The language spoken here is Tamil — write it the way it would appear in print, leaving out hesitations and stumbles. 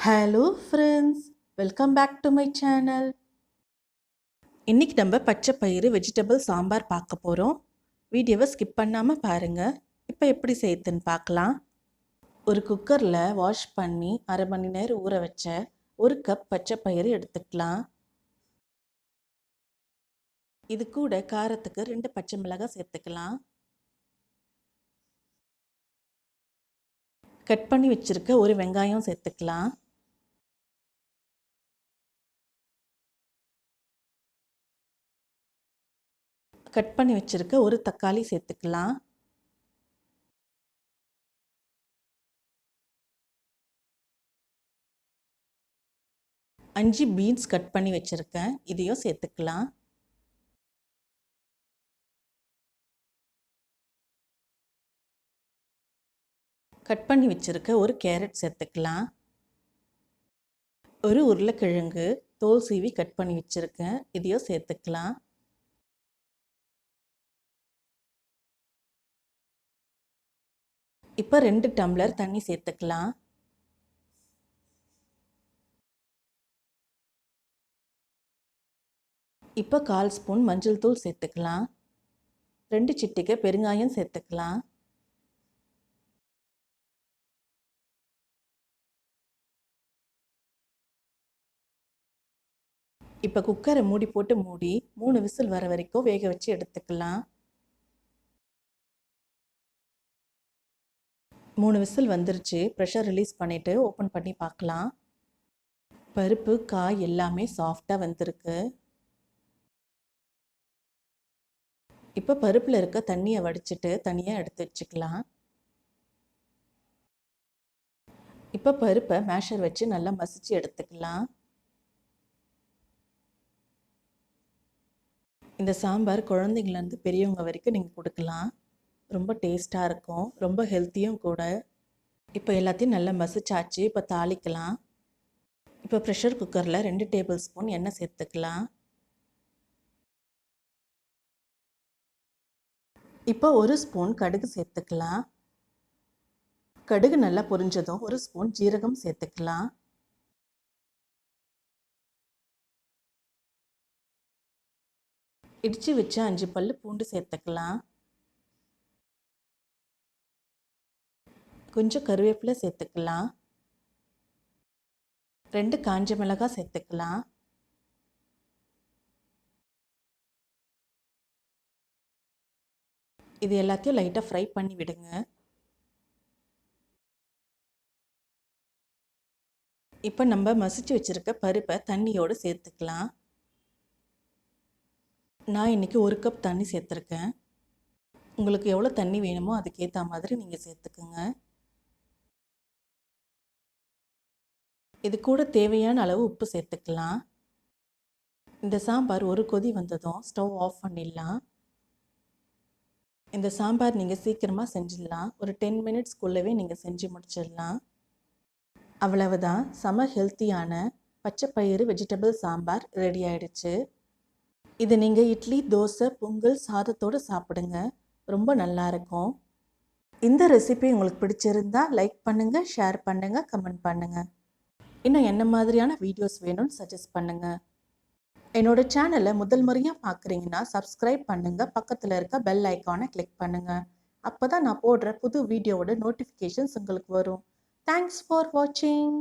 Hello friends, welcome back to my channel. இன்றைக்கி நம்ம பச்சை பயிறு வெஜிடபிள் சாம்பார் பார்க்க போகிறோம். வீடியோவை ஸ்கிப் பண்ணாமல் பாருங்கள். இப்போ எப்படி செய்யுதுன்னு பார்க்கலாம். ஒரு குக்கரில் வாஷ் பண்ணி அரை மணி நேரம் ஊற வச்ச 1 கப் பச்சை பயிறு எடுத்துக்கலாம். இது கூட காரத்துக்கு 2 பச்சை மிளகாய் சேர்த்துக்கலாம். கட் பண்ணி வச்சுருக்க ஒரு வெங்காயம் சேர்த்துக்கலாம். கட் பண்ணி வச்சுருக்க ஒரு தக்காளி சேர்த்துக்கலாம். அஞ்சு பீன்ஸ் கட் பண்ணி வச்சுருக்கேன், இதையும் சேர்த்துக்கலாம். கட் பண்ணி வச்சுருக்க ஒரு கேரட் சேர்த்துக்கலாம். ஒரு உருளைக்கிழங்கு தோல் சீவி கட் பண்ணி வச்சுருக்கேன், இதையும் சேர்த்துக்கலாம். இப்போ 2 டம்ளர் தண்ணி சேர்த்துக்கலாம். இப்போ 1/4 ஸ்பூன் மஞ்சள் தூள் சேர்த்துக்கலாம். 2 சிட்டிகை பெருங்காயம் சேர்த்துக்கலாம். இப்போ குக்கரை மூடி போட்டு 3 விசில் வர வரைக்கும் வேக வச்சு எடுத்துக்கலாம். 3 விசில் வந்துருச்சு. ப்ரெஷர் ரிலீஸ் பண்ணிவிட்டு ஓப்பன் பண்ணி பார்க்கலாம். பருப்பு காய் எல்லாமே சாஃப்டாக வந்திருக்கு. இப்போ பருப்பில் இருக்க தண்ணியை வடிச்சிட்டு தனியாக எடுத்து வச்சுக்கலாம். இப்போ பருப்பை மேஷர் வச்சு நல்லா மசிச்சு எடுத்துக்கலாம். இந்த சாம்பார் குழந்தைங்கள்லேருந்து பெரியவங்க வரைக்கும் நீங்கள் கொடுக்கலாம். ரொம்ப டேஸ்ட்டாக இருக்கும், ரொம்ப ஹெல்த்தியும் கூட. இப்போ எல்லாத்தையும் நல்லா மசிச்சாச்சு. இப்போ தாளிக்கலாம். இப்போ ப்ரெஷர் குக்கரில் 2 டேபிள் ஸ்பூன் எண்ணெய் சேர்த்துக்கலாம். இப்போ 1 ஸ்பூன் கடுகு சேர்த்துக்கலாம். கடுகு நல்லா பொரிஞ்சதும் 1 ஸ்பூன் ஜீரகம் சேர்த்துக்கலாம். இடித்து வச்ச 5 பல்லு பூண்டு சேர்த்துக்கலாம். கொஞ்சம் கருவேப்பிலை சேர்த்துக்கலாம். 2 காஞ்ச மிளகாய் சேர்த்துக்கலாம். இது எல்லாத்தையும் லைட்டாக ஃப்ரை பண்ணி விடுங்க. இப்போ நம்ம மசிச்சு வச்சுருக்க பருப்பை தண்ணியோடு சேர்த்துக்கலாம். நான் இன்றைக்கி 1 கப் தண்ணி சேர்த்துருக்கேன். உங்களுக்கு எவ்வளோ தண்ணி வேணுமோ அதுக்கேற்ற மாதிரி நீங்கள் சேர்த்துக்குங்க. இது கூட தேவையான அளவு உப்பு சேர்த்துக்கலாம். இந்த சாம்பார் ஒரு கொதி வந்ததும் ஸ்டவ் ஆஃப் பண்ணிடலாம். இந்த சாம்பார் நீங்கள் சீக்கிரமாக செஞ்சிடலாம். ஒரு 10 மினிட்ஸ்க்குள்ளவே நீங்கள் செஞ்சு முடிச்சிடலாம். அவ்வளவுதான், செம ஹெல்த்தியான பச்சை பயிறு வெஜிடபிள் சாம்பார் ரெடி ஆயிடுச்சு. இது நீங்கள் இட்லி, தோசை, பொங்கல், சாதத்தோடு சாப்பிடுங்க. ரொம்ப நல்லாயிருக்கும். இந்த ரெசிபி உங்களுக்கு பிடிச்சிருந்தா லைக் பண்ணுங்கள், ஷேர் பண்ணுங்கள், கமெண்ட் பண்ணுங்கள். இன்னும் என்ன மாதிரியான வீடியோஸ் வேணும்னு சஜஸ்ட் பண்ணுங்கள். என்னோடய சேனலை முதல் முறையாக பார்க்குறீங்கன்னா சப்ஸ்கிரைப் பண்ணுங்கள். பக்கத்தில் இருக்க பெல் ஐக்கானை கிளிக் பண்ணுங்கள். அப்போ தான் நான் போடுற புது வீடியோவோட நோட்டிஃபிகேஷன்ஸ் உங்களுக்கு வரும். தேங்க்ஸ் ஃபார் வாட்சிங்.